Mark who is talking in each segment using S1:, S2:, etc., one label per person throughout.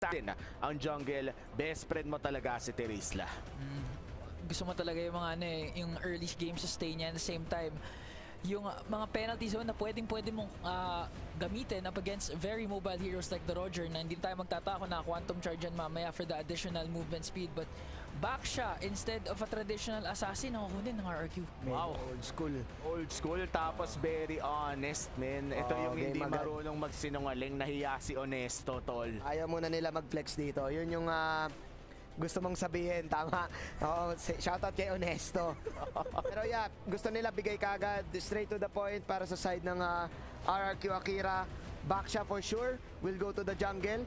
S1: attack ang jungle, best friend mo talaga si Terizla.
S2: Gusto mo talaga yung mga yung early game sustain niya, at the same time yung mga penalty zone na pwede mong gamitin up against very mobile heroes like the Roger, na hindi tayo magtatako na quantum charge yan mamaya for the additional movement speed, but back siya instead of a traditional assassin na kukunin ng RRQ.
S1: Wow,
S3: Old school.
S1: old school tapos very honest, man. Ito yung hindi marunong magsinungaling, nahiya si Honesto, tol.
S3: Ayaw muna nila mag-flex dito. Yun yung gusto mong sabihin, tama. Shoutout kay Honesto. Pero yeah, gusto nila bigay kagad, straight to the point para sa side ng RRQ Akira. Back siya for sure, will go to the jungle.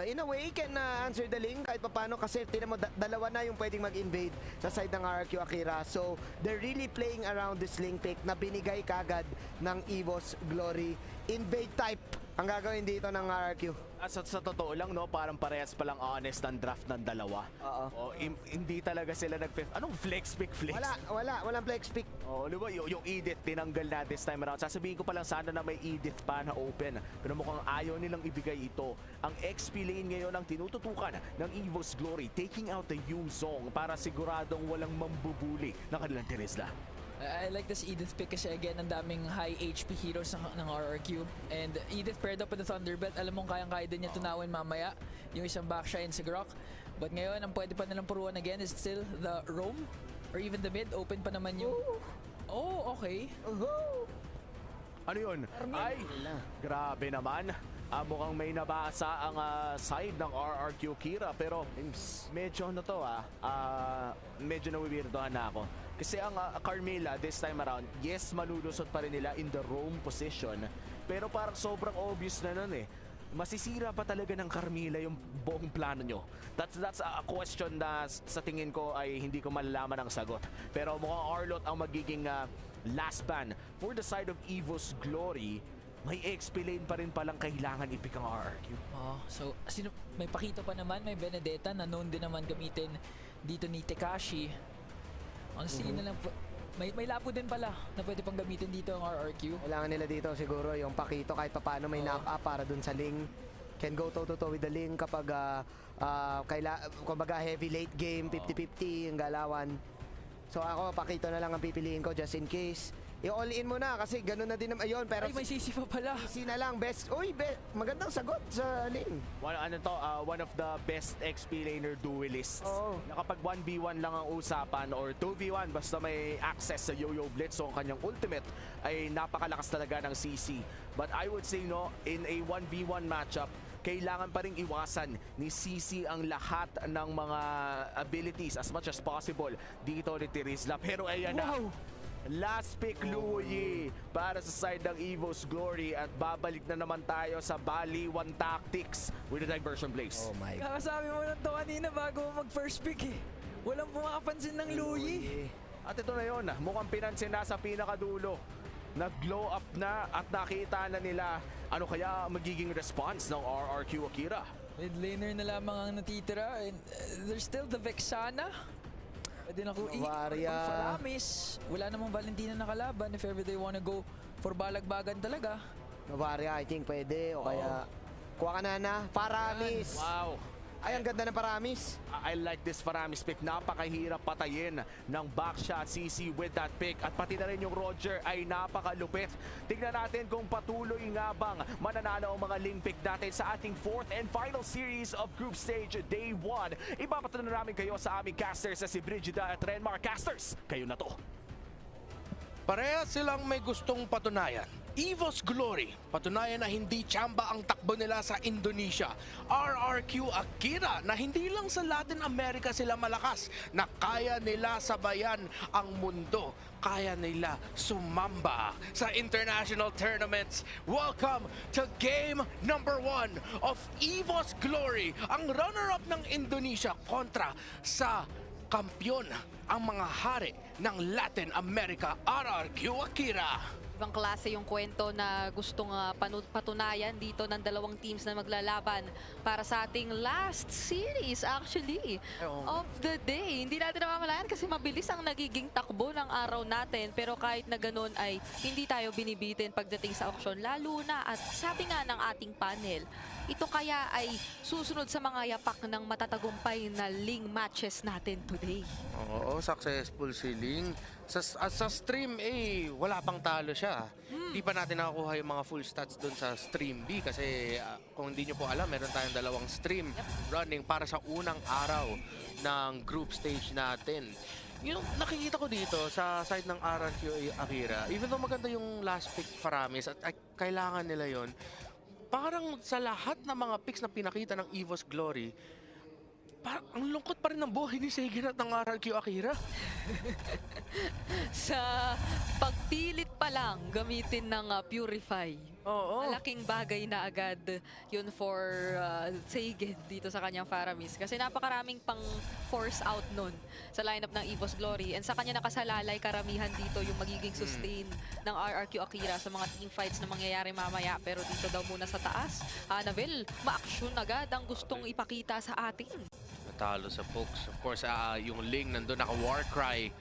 S3: In a way, can answer the link kahit papano kasi tinan mo, dalawa na yung pwedeng mag-invade sa side ng RRQ Akira. So, they're really playing around this link pick na binigay kagad ng EVOS Glory. Invade type ang gagawin dito ng RRQ.
S1: Sa totoo lang, no, parang parehas palang honest ang draft ng dalawa.
S3: Oo.
S1: Hindi talaga sila anong flex pick flex?
S3: Walang flex pick.
S1: Di ba, yung Edith tinanggal na this time around. Sasabihin ko pa lang sana na may Edith pa na open. Pero mukhang ayaw nilang ibigay ito. Ang XP lane ngayon ang tinututukan ng EVOS Glory, taking out the Yuzong para siguradong walang mambubuli ng kanilang Terizla.
S2: I like this Edith pick kasi again, ang daming high HP heroes ng RRQ. And Edith paired up with the Thunderbelt, alam mong kayang-kaya din niya tunawin mamaya yung isang backshine sa Grok. But ngayon, ang pwede pa nilang puruan again is still the roam or even the mid. Open pa naman yung... Oh, okay.
S1: Ano yun? Ay, grabe naman. Mukhang may nabasa ang side ng RRQ Kira, pero medyo ano to medyo nawiwirdohan na ako. Kasi ang Carmilla this time around, yes, malulusot pa rin nila in the roam position, pero parang sobrang obvious na nun eh. Masisira pa talaga ng Carmilla yung buong plano nyo? That's a question na sa tingin ko ay hindi ko malalaman ang sagot. Pero mukhang Arlott ang magiging last ban for the side of EVOS Glory. May XP lane pa rin palang kailangan i-pick ang RRQ.
S2: So may Pakito pa naman, may Benedetta na known din naman gamitin dito ni Tekashi. Ang na lang may lapo din pala na pwede pang gamitin dito ang RRQ.
S3: Kailangan nila dito siguro yung Pakito kahit papaano may knock-up para dun sa Ling. Can go toe-to-toe with the Ling kapag kumbaga heavy late game, 50-50 yung galawan. So ako, Pakito na lang ang pipiliin ko just in case. I-all in mo na kasi ganun na din naman. Ayun, pero
S2: Ay, may sisi pa pala.
S3: sisi na lang. Best. Uy, magandang sagot sa Ling.
S1: One of the best XP laner duelists.
S3: Oo.
S1: Na kapag 1v1 lang ang usapan or 2v1 basta may access sa Yo-Yo Blitz o kanyang ultimate ay napakalakas talaga ng CC. But I would say no, in a 1v1 matchup, kailangan pa rin iwasan ni CC ang lahat ng mga abilities as much as possible dito ni Terizla. Pero ayan na. Last pick, Luoyi, para sa side ng EVOS Glory at babalik na naman tayo sa Bali 1 Tactics with the Diversion Blaze.
S3: Oh my.
S2: Kakasabi mo lang to kanina bago mag first pick eh. Walang pumakapansin ng Luyi.
S1: At ito na yun, mukhang pinansin na sa pinakadulo. Nag-glow up na at nakita na nila ano kaya magiging response ng RRQ Akira.
S2: Mid laner na lamang ang natitira and there's still the Vexana. Pwede na kung Faramis. Wala namang Valentina na kalaban if ever they wanna go for balagbagan talaga.
S3: Novaria, I think pwede. O kaya, kuha ka na. Faramis.
S1: Wow!
S3: Ay, ang ganda ng Faramis.
S1: I like this Faramis pick. Napakahirap patayin ng backshot CC with that pick. At pati na rin yung Roger ay napakalupit. Tingnan natin kung patuloy nga bang mananalo ang mga link pick natin sa ating 4th and final series of Group Stage Day 1. Ipapatuloy na namin kayo sa aming casters sa si Brigida at Renmar. Casters, kayo na to.
S4: Pareha silang may gustong patunayan. EVOS Glory, patunayan na hindi tsamba ang takbo nila sa Indonesia. RRQ Akira, na hindi lang sa Latin America sila malakas, na kaya nila sabayan ang mundo. Kaya nila sumamba sa international tournaments. Welcome to game number 1 of EVOS Glory, ang runner-up ng Indonesia kontra sa kampyon, ang mga hari ng Latin America, RRQ Akira.
S5: Ibang klase yung kwento na gustong patunayan dito ng dalawang teams na maglalaban para sa ating last series actually of the day. Hindi natin namamalayan kasi mabilis ang nagiging takbo ng araw natin, pero kahit na ganun ay hindi tayo binibitin pagdating sa auction, lalo na at sabi nga ng ating panel, ito kaya ay susunod sa mga yapak ng matatagumpay na Ling matches natin today.
S4: Oo, successful si Ling. Sa stream A, wala pang talo siya. Hindi pa natin nakakuha yung mga full stats doon sa stream B kasi kung hindi nyo po alam, meron tayong dalawang stream running para sa unang araw ng group stage natin. Yung nakikita ko dito sa side ng RRQ Akira, even though maganda yung last pick Faramis at kailangan nila yon, parang sa lahat ng mga picks na pinakita ng EVOS Glory, parang ang lungkot pa rin ng buhay ni Seigen at ng RRQ Akira.
S5: Sa pagpilit pa lang gamitin ng Purify.
S4: Oo.
S5: Malaking bagay na agad yun for Seigen dito sa kanyang Faramis. Kasi napakaraming pang force out nun sa lineup ng EVOS Glory. And sa kanya nakasalalay karamihan dito yung magiging sustain ng RRQ Akira sa mga team fights na mangyayari mamaya. Pero dito daw muna sa taas, Annabelle, ma-action agad ang gustong ipakita sa atin.
S4: Natalo sa Pokes. Of course, yung Ling nandun, naka-Warcry.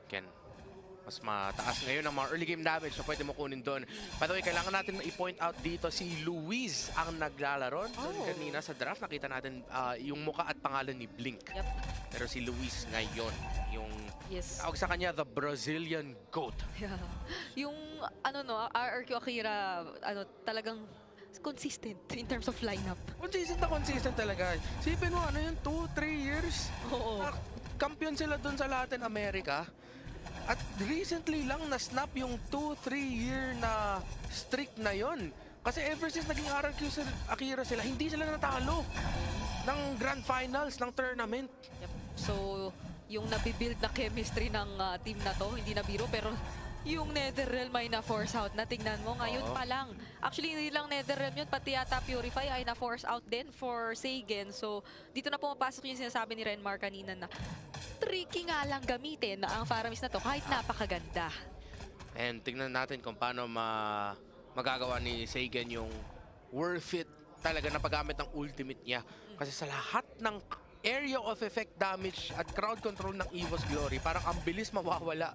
S4: Ken, mas mataas ngayon ang mga early game damage na pwede mo kunin doon. By the way, kailangan natin i-point out dito si Luis ang naglalaro. Kanina sa draft, nakita natin yung muka at pangalan ni Blink.
S5: Yep.
S4: Pero si Luis ngayon, yung
S5: Yes.
S4: tawag sa kanya, the Brazilian GOAT.
S5: Yeah. Yung RRQ Akira, talagang consistent in terms of lineup.
S4: Consistent talaga. Sipin mo, yun, 2-3 years?
S5: Oo.
S4: Kampiyon sila doon sa Latin America. At recently lang na-snap yung 2-3 year na streak na yon. Kasi ever since naging RRQ Akira sila, hindi sila natalo ng Grand Finals, ng tournament.
S5: Yep. So, yung nabibuild na chemistry ng team na to, hindi na biro, pero yung Netherrealm ay na-force out na. Tingnan mo, ngayon pa lang. Actually, hindi lang Netherrealm yun, pati yata Purify ay na-force out din for Seigen. So, dito na pumapasok yung sinasabi ni Renmar kanina na tricky nga lang gamitin ang Faramis na to kahit napakaganda.
S4: And tingnan natin kung paano magagawa ni Seigen yung worth it talaga na paggamit ng ultimate niya. Kasi sa lahat ng area of effect damage at crowd control ng EVOS Glory, parang ang bilis mawawala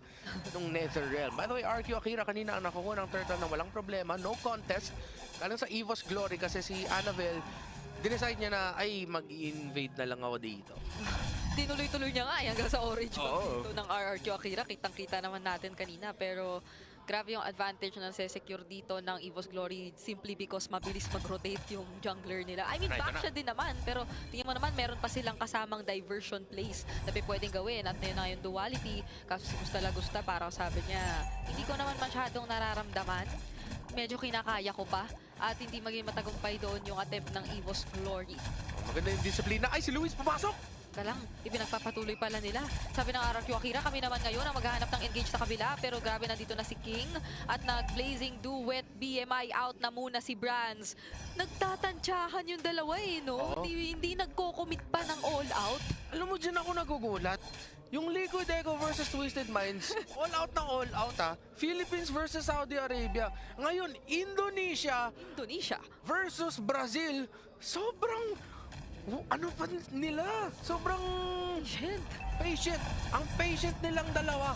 S4: ng Netherrealm. By the way, RQ Akira kanina ang nakuha ng turtle na walang problema, no contest. Galing sa EVOS Glory kasi si Annabelle, dineside niya na, ay, mag-invade na lang ako dito.
S5: Tinuloy-tuloy niya nga hanggang sa orange
S4: Oo.
S5: bag dito ng RRQ Akira. Kitang-kita naman natin kanina, pero grabe yung advantage na secure dito ng EVOS Glory simply because mabilis mag-rotate yung jungler nila. I mean,
S4: Right,
S5: back siya din naman, pero tingnan mo naman, meron pa silang kasamang diversion plays na pwedeng gawin. At yun na yung duality, kaso si Gusta Lagusta, parang sabi niya, hindi ko naman masyadong nararamdaman. Medyo kinakaya ko pa at hindi maging matagumpay doon yung attempt ng EVOS Glory.
S4: Maganda yung disiplina. Ay, si Luis pumasok!
S5: Lang, ipinagpapatuloy pala nila. Sabi ng RRQ Akira, kami naman ngayon ang maghahanap ng engage sa kabila. Pero grabe, nandito na si King. At nag-blazing duet, BMI out na muna si Brands. Nagtatantsahan yung dalawa no?
S4: Oo.
S5: Hindi nagko-commit pa ng all out.
S4: Alam mo, dyan ako nagugulat. Yung Liquid Echo versus Twisted Minds, all out na all out Philippines versus Saudi Arabia. Ngayon, Indonesia versus Brazil. Sobrang, ano pa nila? Sobrang patient. Ang patient nilang dalawa.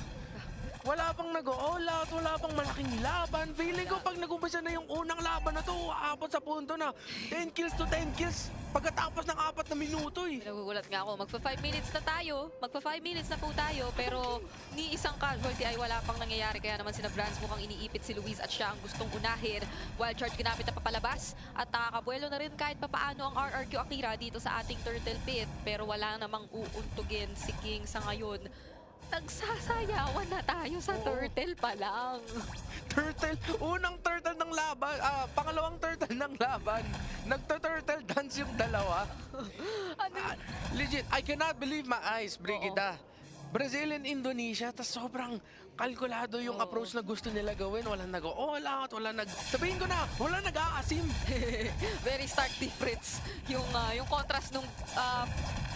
S4: Wala pang nag-all out, wala pang malaking laban. Feeling ko pag nag-umpisa na yung unang laban na to, aabot sa punto na 10 kills to 10 kills pagkatapos ng 4 na minuto eh.
S5: Nagugulat nga ako, magpa 5 minutes na tayo. Magpa 5 minutes na po tayo, pero ni isang casualty ay wala pang nangyayari. Kaya naman sina Brands mukhang iniipit si Luis at siya ang gustong unahin. Wild Charge ginamit na papalabas at nakakabuelo na rin kahit papaano ang RRQ Akira dito sa ating Turtle Pit. Pero wala namang uuntugin si King sa ngayon. Nagsasayawan na tayo sa turtle pa lang.
S4: Turtle, unang turtle ng laban, pangalawang turtle ng laban. Nagta-turtle dance yung dalawa. Legit, I cannot believe my eyes, Brigida. Brazil and Indonesia, tas sobrang kalkulado yung approach na gusto nila gawin. Walang nag-all out, sabihin ko na, wala nag-aasim.
S5: Very stark difference yung contrast nung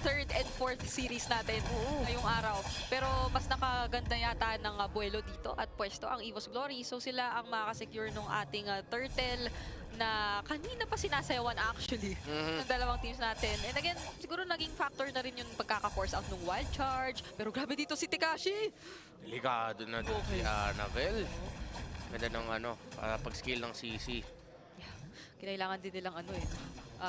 S5: third and fourth series natin ngayong araw. Pero mas nakaganda yata ng buwelo dito at pwesto ang EVOS Glory. So sila ang makakasecure nung ating turtle na kanina pa sinasayawan actually ng dalawang teams natin. And again, siguro naging factor na rin yung pagkaka-force out ng Wild Charge. Pero grabe dito si Tekashi.
S4: Delikado na doon si Annabelle. Ganda ng pag-skill ng CC.
S5: Kailangan din nilang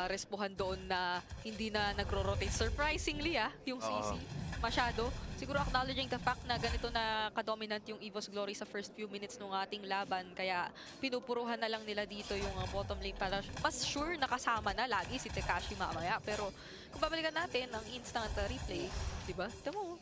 S5: respuhan doon na hindi na nagro-rotate. Surprisingly yung CC. Masyado. Siguro acknowledging the fact na ganito na kadominant yung EVOS Glory sa first few minutes ng ating laban. Kaya pinupuruhan na lang nila dito yung bottom lane para mas sure nakasama na lagi si Tekashi mamaya. Pero kung babalikan natin ang instant replay, di ba? Ito mo.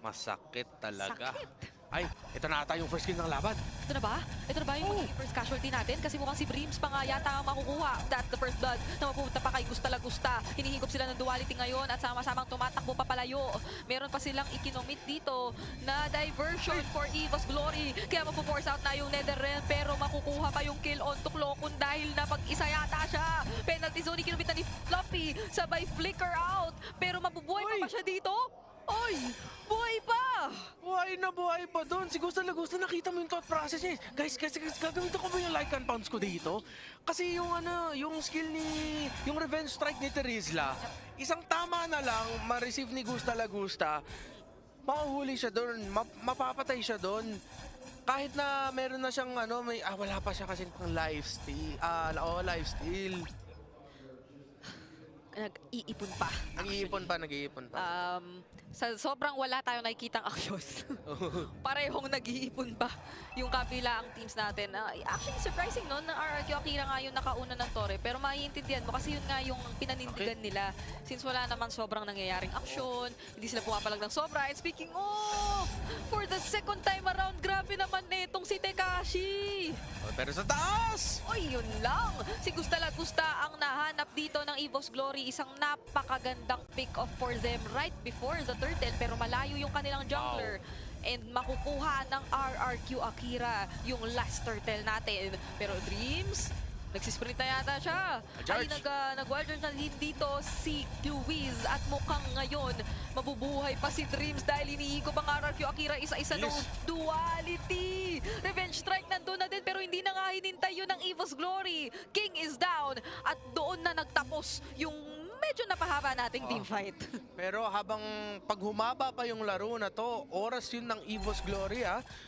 S4: Masakit talaga.
S5: Sakit.
S4: Ay, ito na ata yung first kill ng laban.
S5: Ito na ba? Ito na ba yung magiging first casualty natin? Kasi mukhang si Breams pa nga yata ang makukuha. That's the first blood na mapupunta pa kay Gusta Lagusta. Hinihigop sila ng duality ngayon at sama-samang tumatakbo pa palayo. Meron pa silang ikinomit dito na diversion for EVOS Glory. Kaya mapuforce out na yung Netherrealm pero makukuha pa yung kill on Tuklokun dahil napag-isa yata siya. Penalty zone ikinomit na ni Fluffy. Sabay flicker out. Pero mabubuhay pa ba siya dito? Oy! Buhay pa!
S4: Buhay pa doon. Si Gusto nakita mo yung thought process niya. Guys, gagamitin ko ba yung like and pounds ko dito? Kasi yung skill ni, yung revenge strike ni Terizla, isang tama na lang, ma-receive ni Gusta Lagusta, mahuhuli siya doon, mapapatay siya doon. Kahit na meron na siyang wala pa siya kasi ng lifesteal. Lifesteal.
S5: Nag-iipon pa.
S4: Nag-iipon pa.
S5: Sa sobrang wala tayong nakikitang aksyon. Parehong nag-iipon pa yung kabila ang teams natin. Actually, surprising no, na RRQ Akira nga yung nakauna ng Torre. Pero maiintindihan mo kasi yun nga yung pinanindigan nila. Since wala naman sobrang nangyayaring aksyon, hindi sila pumapalag ng sobra. And speaking of, for the second time around, grabe naman netong si Tekashi.
S4: Pero sa taas!
S5: Oy, yun lang. Si Gusta Lagusta ang nahanap dito ng EVOS Glory. Isang napakagandang pick-off for them right before the turtle. Pero malayo yung kanilang jungler. And makukuha ng RRQ Akira yung last turtle natin. Pero Dreams, nagsisprint na yata siya. Ay, nag-wild charge na din dito si Luis. At mukhang ngayon, mabubuhay pa si Dreams dahil iniikot ang RRQ Akira isa-isa ng duality. Revenge strike nandun na din pero hindi na nga hinintay yun ng EVOS Glory. King is down at doon na nagtapos yung medyo napahaba nating teamfight.
S4: Pero habang pag humaba pa yung laro na to, oras yun ng EVOS Glory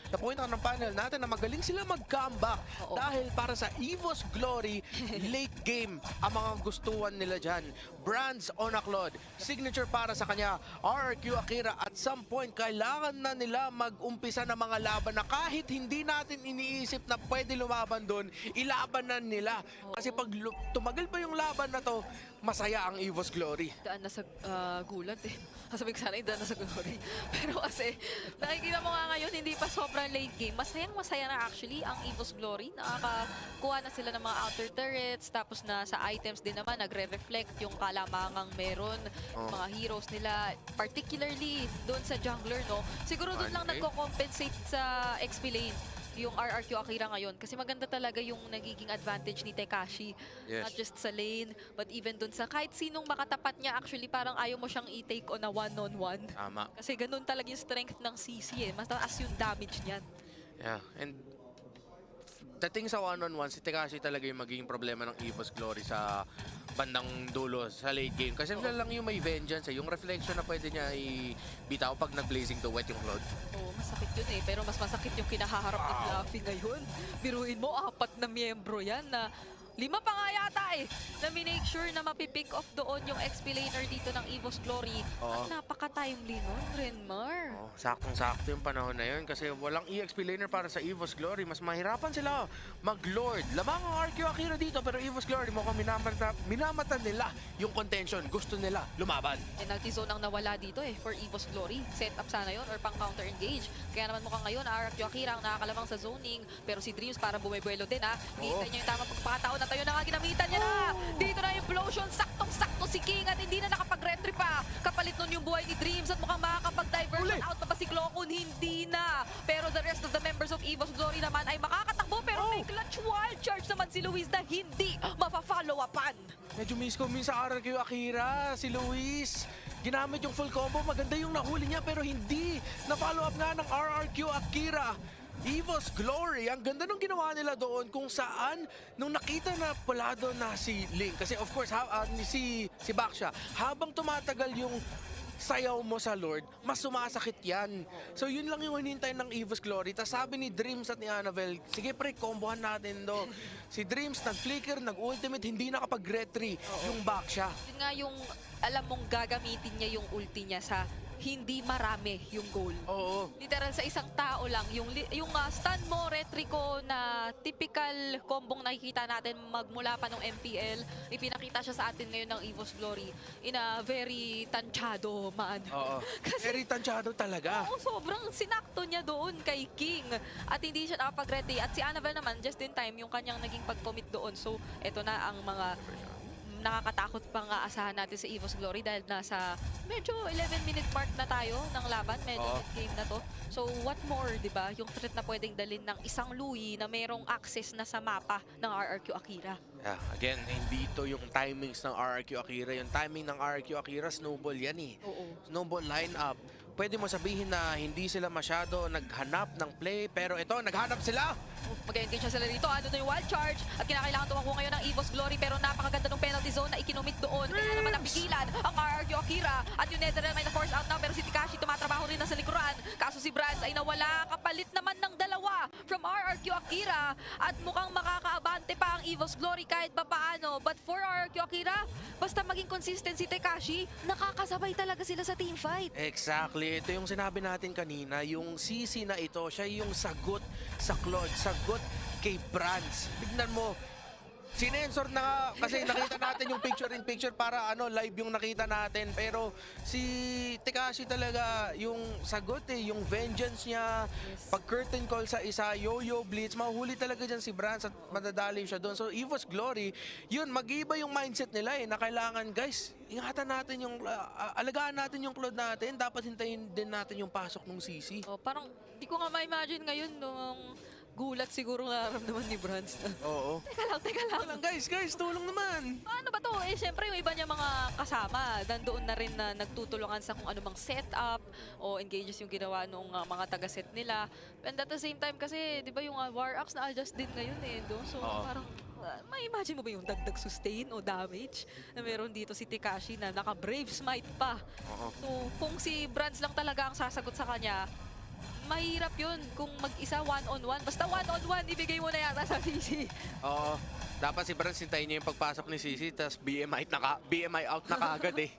S4: na-point out ng panel natin na magaling sila mag-comeback. Dahil para sa EVOS Glory, late game ang mga gustuhan nila dyan. Brands Onaklod, signature para sa kanya, RRQ Akira, at some point kailangan na nila mag-umpisa ng mga laban na kahit hindi natin iniisip na pwede lumaban doon, ilaban na nila. Kasi pag tumagal pa yung laban na to, masaya ang EVOS Glory.
S5: Daan na sa gulat Sabi ko sana daan na sa glory. Pero kasi nakikita mo nga ngayon hindi pa sobrang late game. Masaya na actually ang EVOS Glory. Nakakakuha na sila ng mga outer turrets. Tapos na sa items din naman nagre-reflect yung kalamangang meron. Mga heroes nila. Particularly doon sa jungler, no? Siguro doon lang nagko-compensate sa XP lane yung RRQ Akira ngayon. Kasi maganda talaga yung nagiging advantage ni Tekashi.
S4: Yes.
S5: Not just sa lane, but even dun sa kahit sinong makatapat niya, actually parang ayaw mo siyang i-take on a one-on-one.
S4: Tama.
S5: Kasi ganun talaga yung strength ng CC Mas taas yung damage niyan.
S4: Yeah, and dating sa one-on-one, si Tekashi talaga yung magiging problema ng EVOS Glory sa bandang dulo, sa late game. Kasi sila lang yung may vengeance, yung reflection na pwede niya ibitaw pag nag-blazing to wet yung Lord.
S5: Oo, masakit yun Pero mas masakit yung kinahaharap ni Fluffy ngayon. Biruin mo, 4 na miyembro yan na 5 pa nga yata na minake sure na mapipick off doon yung XP laner dito ng EVOS Glory. At napaka-timely nun, Renmar.
S4: Saktong-sakto yung panahon na yun kasi walang EXP laner para sa EVOS Glory. Mas mahirapan sila mag-Lord. Lamang ang RQ Akira dito pero EVOS Glory mukhang minamatan nila yung contention. Gusto nila lumaban.
S5: Penalty zone ang nawala dito for EVOS Glory. Set up sana yun or pang counter engage. Kaya naman mukhang ngayon RRQ Akira ang nakakalamang sa zoning. Pero si Dreams para bumibuelo din Hintay niya yung tamang pagpakataon at ayun na nga ginamitan niya na. Dito na implosion. Saktong-sakto si King at hindi na nakapag-retry pa. Kapalit nun yung buhay ni Dreams at mukhang makakapag-diversion out pa si Klokun. Hindi na. Pero the rest of the members of EVOS Glory naman ay makakatakbo pero may clutch wild charge naman si Luis na hindi mafa-follow upan.
S4: Medyo miscommune sa RQ Akira. Si Luis, ginamit yung full combo. Maganda yung nahuli niya pero hindi. Na-follow up nga ng RRQ Akira. EVOS Glory, ang ganda nung ginawa nila doon kung saan nung nakita na palado na si Link. Kasi of course, si Baksha, habang tumatagal yung sayaw mo sa Lord, mas sumasakit yan. So yun lang yung hinintay ng Evo's Glory. Tapos sabi ni Dreams at ni Annabelle, sige pre, combohan natin do. Si Dreams nag-flicker, nag-ultimate, hindi nakapag-retry. Yung back siya.
S5: Yun nga yung alam mong gagamitin niya yung ulti niya sa hindi marami yung goal.
S4: Oo.
S5: Literal sa isang tao lang. Yung stun mo, retriko na typical kombong nakikita natin magmula pa ng MPL. Ipinakita siya sa atin ngayon ng Evo's Glory in a very tansyado man.
S4: Oo.
S5: Kasi-
S4: Very tansyado talaga.
S5: Oo, sobrang sinakto niya doon kay King. At hindi siya nakapag-ready. At si Annabelle naman, just in time, yung kanyang naging pag-commit doon. So, eto na ang mga nakakatakot pang aasahan natin sa Evo's Glory dahil nasa medyo 11-minute mark na tayo ng laban. Medyo
S4: Oo.
S5: mid-game na to. So, what more, di ba? Yung threat na pwedeng dalhin ng isang Louis na merong access na sa mapa ng RRQ Akira.
S4: Yeah, again, hindi ito yung timings ng RRQ Akira. Yung timing ng RRQ Akira, snowball yan eh.
S5: Oo.
S4: Snowball lineup. Pwede mo sabihin na hindi sila masyado naghanap ng play, pero ito, naghanap sila!
S5: Mag-engage na sila rito. Ano na yung wild charge? At kinakailangan tumakbo ngayon ng Evo's Glory pero napakaganda ng penalty zone na ikinumit doon. Kaya naman napigilan ang RRQ Akira. At yung Netherrealm ay na-force out now pero si Tikashi tumatrabaho rin na sa likuran. Kaso si Brands ay nawala. Kapalit naman ng dalawa from RRQ Akira. At mukhang makakaabante pa ang Evo's Glory kahit ba paano. But for RRQ Akira, basta maging consistent si Tikashi, nakakasabay talaga sila sa teamfight.
S4: Exactly. Ito yung sinabi natin kanina, yung CC na ito, siya yung sagot sa Claude, sagot kay Brands. Tignan mo, sinensor na nga, kasi nakita natin yung picture-in-picture para live yung nakita natin. Pero si Tekashi talaga, yung sagot yung vengeance niya, pag curtain call sa isa, yo-yo blitz, mahuhuli talaga dyan si Brands at madadali siya doon. So Evo's Glory, yun, mag-iba yung mindset nila na kailangan, guys, ingatan natin yung, alagaan natin yung Claude natin, dapat hintayin din natin yung pasok ng CC.
S5: Oh, parang di ko nga ma-imagine ngayon nung gulat siguro nararamdaman ni Brands na.
S4: Oo.
S5: Teka lang.
S4: Guys, tulong naman.
S5: Paano ba to? Siyempre yung iba niya mga kasama, nandoon na rin na nagtutulungan sa kung ano mang setup o engages yung ginawa nung mga taga-set nila. And at the same time kasi, di ba yung War Axe na-adjust din ngayon doon. So
S4: Oo.
S5: parang, ma-imagine mo ba yung dagdag sustain o damage na meron dito si Tekashi na naka-Brave Smite pa.
S4: Oo.
S5: So kung si Brands lang talaga ang sasagot sa kanya, mahirap yun kung mag-isa one-on-one. Basta one-on-one, ibigay mo na yata sa CC.
S4: Oo. Dapat si Brands hintayin niya yung pagpasok ni CC, tapos BMI out na kaagad eh.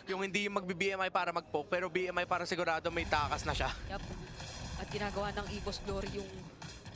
S4: Yung hindi yung magbi-BMI para mag-poke, pero BMI para sigurado may takas na siya.
S5: Yup. At ginagawa ng Evo's Glory yung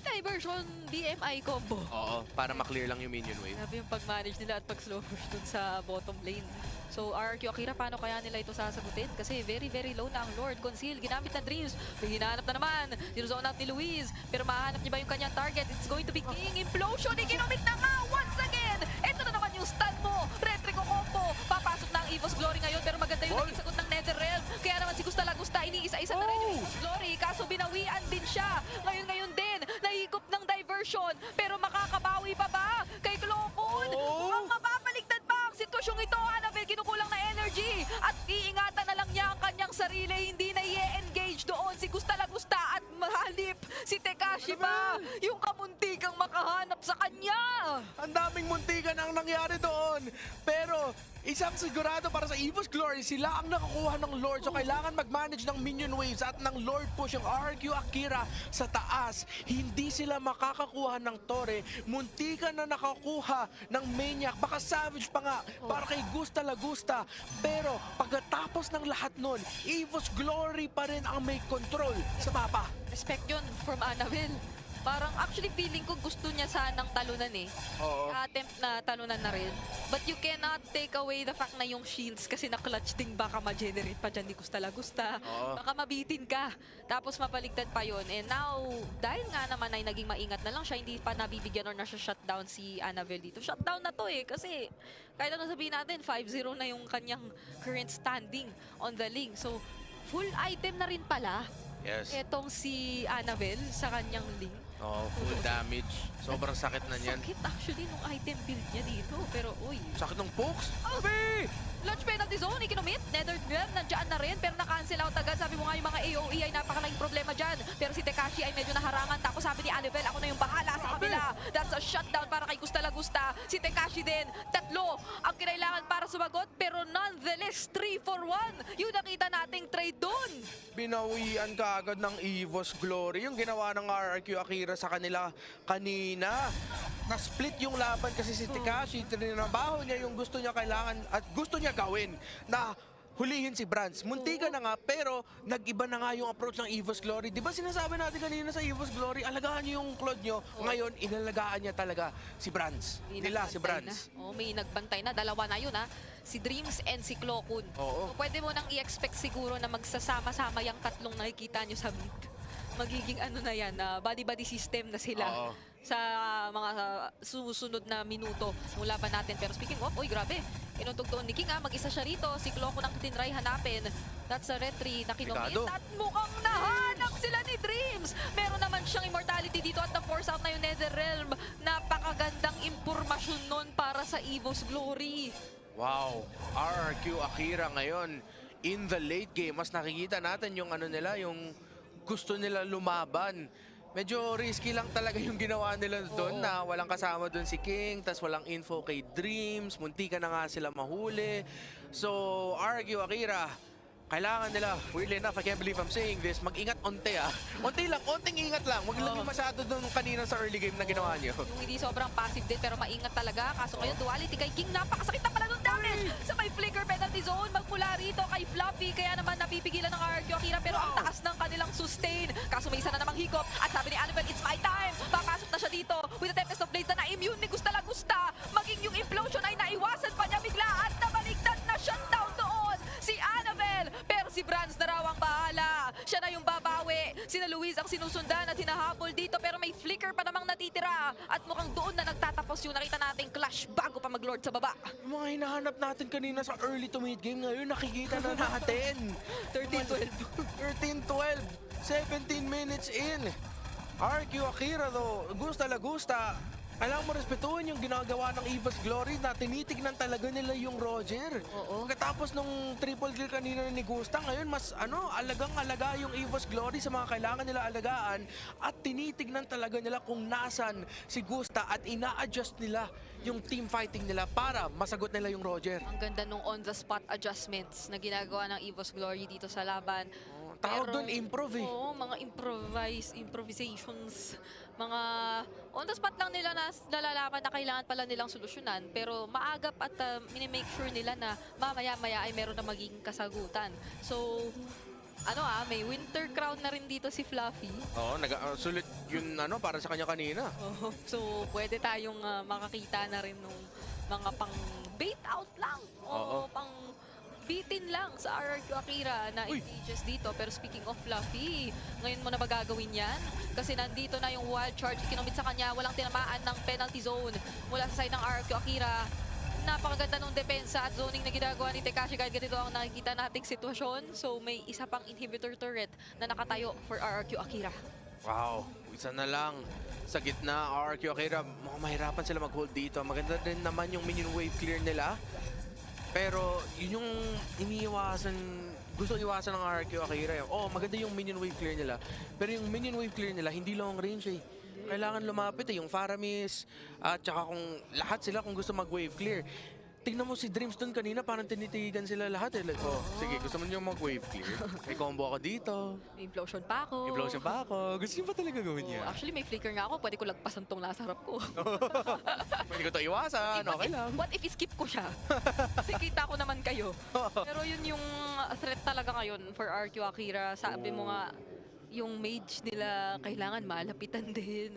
S5: diversion BMI combo.
S4: Oo, para maklear lang yung minion wave.
S5: Grabe yung pag-manage nila at pag-slow push dun sa bottom lane. So RRQ Akira, paano kaya nila ito sasagutin? Kasi very, very low na ang Lord. Conceal, ginamit na Dreams. May hinahanap na naman. Dinozone out ni Luis. Pero mahanap niya ba yung kanyang target? It's going to be King. Implosion, ikinumit na nga once again. Ito na naman yung stun mo. Retrico combo. Papasok na ang Evo's Glory ngayon. Pero maganda yung naging sagot ng Netherrealm. Kaya naman si Gusta Lagusta, iniisa-isa na rin yung Evo's Glory. Kaso binawian din siya. Ngayon din, nahigop ng diversion. Pero makakabawi pa ba kay Clocon? Mukhang mapapaligtad pa ang sitwasyong ito. Annabelle, kinukulang na energy. At iingatan na lang niya ang kanyang sarili. Hindi na i-engage doon si Gusta Lagusta. At mahalip si Tekashi pa. Yung kamuntikang makahanap sa kanya.
S4: Ang daming muntikan ang nangyari doon. Pero isang sigurado para sa Evo's Glory, sila ang nakakuha ng Lord. So kailangan mag-manage ng minion waves at ng Lord push yung RRQ Akira sa taas. Hindi sila makakakuha ng Torre. Muntikan na nakakuha ng Maniac. Baka Savage pa nga para kay Gusta Lagusta. Pero pagkatapos ng lahat nun, Evo's Glory pa rin ang may control sa mapa.
S5: Respect yun from Annabelle. Parang actually feeling ko gusto niya sanang talunan
S4: Oo.
S5: Attempt na talunan na rin. But you cannot take away the fact na yung shields kasi na-clutch din baka ma-generate pa dyan ni Gusta Lagusta.
S4: Oo.
S5: Baka mabitin ka. Tapos mapaligtad pa yon. And now, dahil nga naman ay naging maingat na lang siya, hindi pa nabibigyan or na-shutdown si Annabelle dito. Shutdown na to kasi kahit ano sabihin natin, 5-0 na yung kanyang current standing on the link. So, full item na rin pala
S4: Yes.
S5: etong si Annabelle sa kanyang link.
S4: Oh, full damage. Sobrang sakit na niyan.
S5: Sakit actually nung item build niya dito. Pero uy.
S4: Sakit ng pokes.
S5: Clutch penalty penalty zone, ikinumit. Netherrealm, nandiyan na rin, pero na-cancel out agad. Sabi mo nga yung mga AOE ay napakalaking problema dyan. Pero si Tekashi ay medyo naharangan. Tapos sabi ni Annabelle, ako na yung bahala sa kabila. That's a shutdown para kay Gusta Lagusta. Si Tekashi din, 3 ang kinailangan para sumagot. Pero nonetheless, 3 for 1. Yung nakita nating trade doon.
S4: Binawian ka agad ng EVOS Glory. Yung ginawa ng RRQ Akira sa kanila kanina. Na-split yung laban kasi si Tekashi. Trinabaho niya yung gusto niya kailangan at gusto niya gawin na hulihin si Brands. Muntika na nga, pero nag-iba na nga yung approach ng EVOS Glory. Di ba sinasabi natin kanina sa EVOS Glory, alagaan niyo yung Claude nyo. Ngayon, inalagaan niya talaga si Brands. Nila si Brands.
S5: May nagbantay na. Dalawa na yun, ha? Si Dreams and si Klokun.
S4: Oo.
S5: So, pwede mo nang i-expect siguro na magsasama-sama yung tatlong nakikita nyo sa mid. Magiging ano na yan, body-body system na sila.
S4: Oo.
S5: Sa mga susunod na minuto mula pa natin. Pero speaking of, uy grabe, inuntog doon ni King, mag-isa siya rito. Si Kloko nang tinry hanapin. That's a retry na kinomit.
S4: Delikado.
S5: At mukhang nahanap sila ni Dreams. Meron naman siyang immortality dito at na-force out na yung Netherrealm. Napakagandang impormasyon nun para sa EVOS Glory.
S4: Wow, RRQ Akira ngayon in the late game. Mas nakikita natin yung ano nila, yung gusto nila lumaban. Medyo risky lang talaga yung ginawa nila doon na walang kasama doon si King, tas walang info kay Dreams, muntika na nga sila mahuli. So, RRQ Akira, kailangan nila, weirdly enough, I can't believe I'm saying this, mag-ingat onte Onte lang, onting ingat lang. Huwag lang yung masyado doon kanina sa early game na ginawa niyo.
S5: Yung hindi sobrang passive din pero maingat talaga. Kaso ngayon duality kay King, napakasakit na pala ng damage sa may flicker penalty zone. Magmula rito kay Fluffy, kaya naman napipigilan ng RRQ Akira pero ang taas ng kanilang sustain. Kaso may isa na namang hikop at sabi ni Annabelle, it's my time. Papasok na siya dito with the Tempest of Blades na na-immune ni Gusta Lagusta. Maging yung implosion ay naiwasan pa niya bigla at nabaligtad na shutdown doon si Annabelle. Pero si Brands na raw ang bahala. Siya na yung babawi. Sina Luis ang sinusundan at hinahabol dito pero may flicker pa namang natitira. At mukhang doon na nagtatapos yung nakita nating clash bago pa mag-lord sa baba.
S4: Yung mga hinahanap natin kanina sa early to mid game, ngayon nakikita na natin.
S5: 13-12.
S4: 13-12, 17 minutes in. RQ Akira though, Gusta Lagusta, kailangan mo respetuhin yung ginagawa ng EVOS Glory na tinitignan talaga nila yung Roger.
S5: Oo.
S4: Pagkatapos nung triple kill kanina ni Gusta, ngayon mas alagang-alaga yung EVOS Glory sa mga kailangan nila alagaan at tinitignan talaga nila kung nasan si Gusta at ina-adjust nila yung team fighting nila para masagot nila yung Roger.
S5: Ang ganda nung on-the-spot adjustments na ginagawa ng EVOS Glory dito sa laban.
S4: Tawag
S5: Pero-
S4: doon improv eh.
S5: Oo, mga improvisations. Mga on-the-spot lang nila na nalalaman na kailangan pala nilang solusyonan. Pero maagap at minimake sure nila na mamaya-maya ay meron na magiging kasagutan. So, may winter crown na rin dito si Fluffy.
S4: Oo, sulit yun para sa kanya kanina.
S5: So, pwede tayong makakita na rin nung mga pang bait out lang. O
S4: Oo.
S5: pang bitin lang sa RRQ Akira na engages dito. Pero speaking of Fluffy, ngayon mo na ba gagawin yan? Kasi nandito na yung wild charge. Ikinomit sa kanya, walang tinamaan ng penalty zone mula sa side ng RRQ Akira. Napakaganda ng depensa at zoning na ginagawa ni Tekashi kahit ganito ang nakikita nating sitwasyon. So may isa pang inhibitor turret na nakatayo for RRQ Akira.
S4: Wow, isa na lang. Sa gitna, RRQ Akira, mukhang mahirapan sila mag-hold dito. Maganda din naman yung minion wave clear nila. Pero yun yung iniiwasan, gusto iwasan ng RRQ Akira. Maganda yung minion wave clear nila. Pero yung minion wave clear nila, hindi long range eh. Kailangan lumapit yung Faramis at saka kung lahat sila kung gusto mag-wave clear. Tingnan mo si Dreams doon kanina, parang tinitigan sila lahat eh. Like, sige, gusto mo niyo mag-wave clear? May combo ako dito.
S5: May implosion pa ako.
S4: Implosion pa ako. Gusto niyo ba talaga gawin niya?
S5: Actually, may flicker nga ako. Pwede ko lagpasan tong nasa harap ko.
S4: Pwede ko ito iwasan, okay lang.
S5: What if skip ko siya? Kasi kita ko naman kayo. Pero yun yung threat talaga ngayon for RQ Akira. Sabi mo nga, yung mage nila kailangan malapitan din.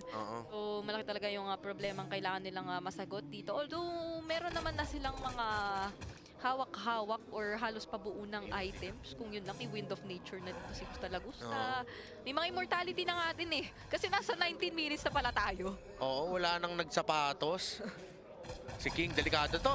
S5: So malaki talaga yung problemang kailangan nilang masagot dito. Although meron naman na silang mga hawak-hawak or halos pabuo ng items. Kung yun lang, i-Wind of Nature na dito si Gusta Lagusta. May mga immortality na nga din eh. Kasi nasa 19 minutes na pala tayo.
S4: Oo, wala nang nagsapatos. Si King, delikado to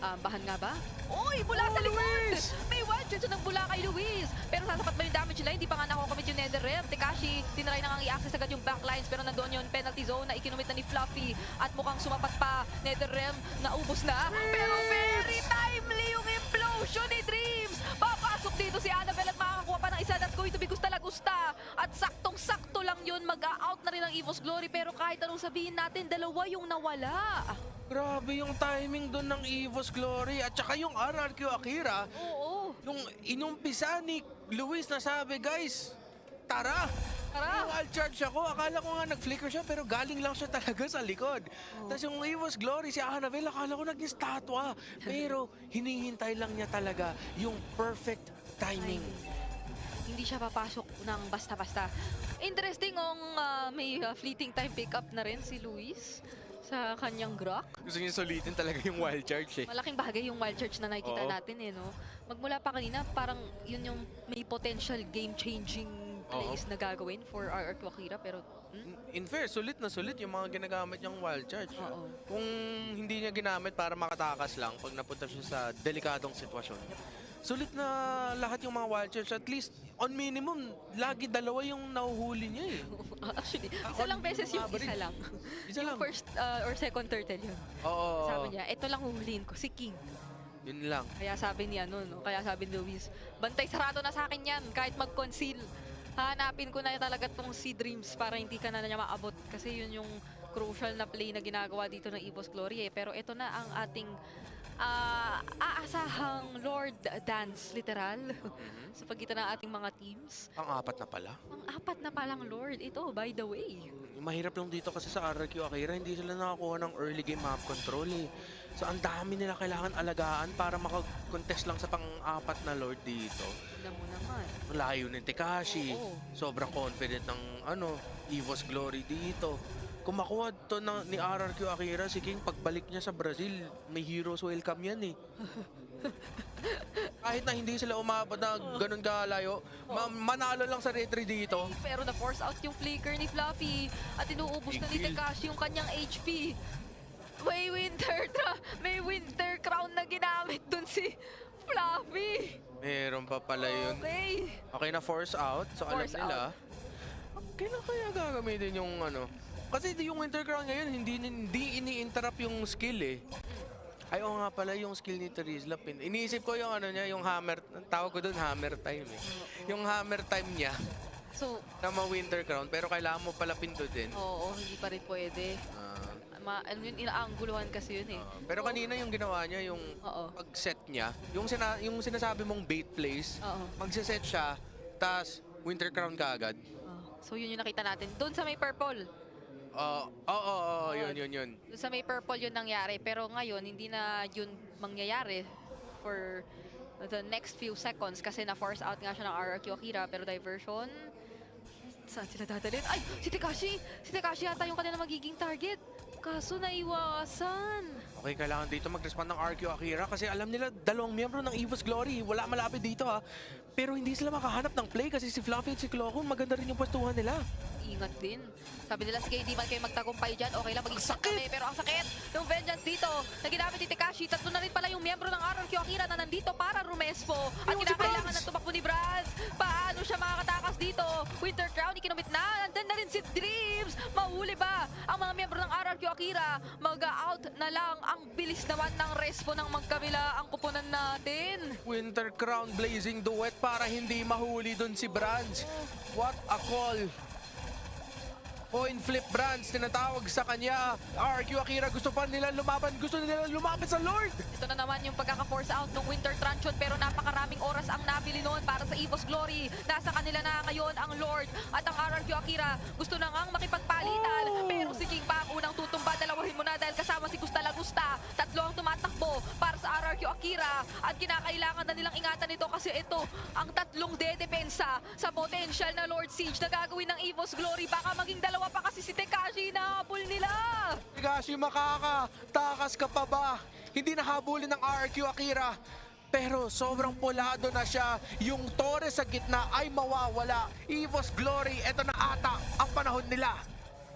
S5: Bahan nga ba? Uy, bula sa likod! May wild charge ng bula kay Luis. Pero sasapat ba yung damage nila? Hindi pa nga nakukomit yung Netherrealm. Tekashi, tinry na nga i-access agad yung backlines. Pero nandoon yung penalty zone na ikinumit na ni Fluffy. At mukhang sumapat pa. Netherrealm, naubos na. Pero very timely yung EVOS Glory, pero kahit anong sabihin natin, dalawa yung nawala.
S4: Grabe yung timing doon ng EVOS Glory at saka yung RRQ Akira.
S5: Oo.
S4: Yung inumpisa ni Luis na sabi, guys, tara!
S5: Tara!
S4: Wild charge ako. Akala ko nga nag-flicker siya pero galing lang siya talaga sa likod. Tapos yung EVOS Glory, si Annabelle, akala ko naging statwa. Pero hinihintay lang niya talaga yung perfect timing.
S5: Hindi siya papasok ng basta-basta. Interesting kung may fleeting time pickup na rin si Luis sa kanyang Grok.
S4: Gusto niya sulitin talaga yung wild charge eh.
S5: Malaking bagay yung wild charge na nakikita
S4: Oo.
S5: natin eh, no? Magmula pa kanina, parang yun yung may potential game-changing plays na gagawin for RRQ Akira, pero
S4: In fair, sulit na sulit yung mga ginagamit niyang wild charge.
S5: Oo.
S4: Kung hindi niya ginamit para makatakas lang pag napunta siya sa delikadong sitwasyon. Sulit na lahat yung mga wild charge. At least, on minimum, lagi dalawa yung nahuhuli niya eh.
S5: actually, isa lang beses yung
S4: average.
S5: isa lang.
S4: Isa
S5: yung
S4: lang.
S5: first or second turtle yun.
S4: Oo.
S5: Sabi niya, ito lang huhulihin ko, si King.
S4: Yun lang.
S5: Kaya sabi niya, kaya sabi ni Luis, bantay sarado na sa akin yan, kahit mag-conceal. Hanapin ko na talaga tong Sea Dreams para hindi ka na niya maabot. Kasi yun yung crucial na play na ginagawa dito ng EVOS Glory eh. Pero ito na ang ating aasahang Lord Dance, literal, sa pagitan ng ating mga teams.
S4: Ang apat na pala.
S5: Ang apat na palang Lord ito, by the way.
S4: Mahirap lang dito kasi sa RRQ Akira, hindi sila nakakuha ng early game map control eh. So ang dami nila kailangan alagaan para makakontest lang sa pang-apat na Lord dito.
S5: Alam mo naman.
S4: Ang layo ni Tekashi.
S5: Oo.
S4: Sobrang confident ng EVOS Glory dito. Kung makuha to ni RRQ Akira, si King, pagbalik niya sa Brazil, may heroes welcome yan eh. Kahit na hindi sila umabot na ganun kalayo, manalo lang sa retry dito.
S5: Pero na-force out yung flicker ni Fluffy at inuubos na ni
S4: Big deal.
S5: Tekashi yung kanyang HP. May winter crown na ginamit dun si Fluffy.
S4: Meron pa pala yun.
S5: Okay.
S4: Okay na force out, so alam
S5: Force
S4: nila. Kailan kaya gagamitin yung Kasi yung Winter Crown ngayon, hindi ini-interrupt yung skill eh. Ay, oo nga pala yung skill ni Terizla. Iniisip ko yung niya, yung hammer, tawag ko doon hammer time eh. Yung hammer time niya,
S5: So,
S4: na ma-Winter Crown, pero kailangan mo pala pindutin.
S5: oo, hindi pa rin pwede. Ano yun, inaangguluhan kasi yun eh.
S4: Pero kanina yung ginawa niya, yung
S5: Oo.
S4: pag-set niya, yung sinasabi mong bait place,
S5: Oo.
S4: magsiset siya, tas Winter Crown ka agad.
S5: So, yun yung nakita natin. Doon sa may purple.
S4: Yun.
S5: Doon sa may purple yun nangyari. Pero ngayon, hindi na yun mangyayari for the next few seconds kasi na-force out nga siya ng RRQ Akira. Pero diversion, saan sila dadalhin? Ay! Si Tekashi! Si Tekashi yata yung kanila magiging target. Kaso naiwasan.
S4: Okay, kailangan dito mag-respond ng RQ Akira kasi alam nila dalawang miyembro ng EVOS Glory. Wala malapit dito ha. Pero hindi sila makahanap ng play kasi si Fluffy at si Clocon maganda rin yung pwestuhan nila.
S5: Ingat din. Sabi nila, sige, hindi man kayo magtagumpay dyan. Okay lang, magiging
S4: Ang sakit!
S5: kami. Pero ang sakit ng vengeance dito na ginamit ni Tekashi. Tatlo na rin pala yung miyembro ng RRQ Akira na nandito para rumespo. At
S4: Yung si
S5: kinakailangan
S4: Franz!
S5: ng tumakbo ni Franz. Paano siya makakatakas dito? Winter Crown, ikinumit na. Nandun na rin si Dreams. Mahuli ba ang mga miyembro ng RRQ Akira? Mag-out na lang. Ang bilis naman ng respo ng magkabila ang kupunan natin.
S4: Winter Crown blazing duet para hindi mahuli dun si Brands. What a call! Coin flip Brands, tinatawag sa kanya. RQ Akira gusto pa nila lumaban, gusto nila lumapit sa Lord.
S5: Ito na naman yung pagkaka-force out ng Winter Truncheon pero napakaraming oras ang nabili noon para sa EVOS Glory. Nasa kanila na ngayon ang Lord at ang RRQ Akira. Gusto na ngang makipagpalitan pero si King pa ang unang tutumba. Dalawahin mo na dahil kasama si Gusta Lagusta. Tatlo ang tumatakbo para sa RRQ Akira at kinakailangan na nilang ingatan ito kasi ito ang tatlong dedepensa sa potential na Lord Siege na gagawin ng EVOS Glory. Baka maging dalawa pa kasi si Tekashi na habol nila.
S4: Tekashi, makakatakas ka pa ba? Hindi nahabulin ng RQ Akira. Pero sobrang pulado na siya. Yung Torres sa gitna ay mawawala. EVOS Glory, eto na ata ang panahon nila.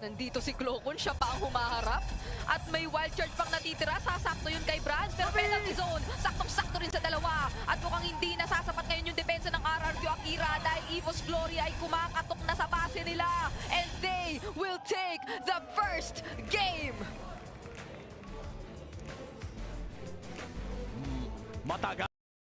S5: Nandito si Clocon, siya pa ang humaharap. At may wild charge pang natitira. Sasakto yun kay Brands. Pero penalty zone. Saktong-sakto rin sa dalawa. At mukhang hindi nasasapat ngayon yung depensa ng RRQ Akira dahil EVOS Glory ay kumakatok na sa base nila. And they will take the first game.
S1: Matagal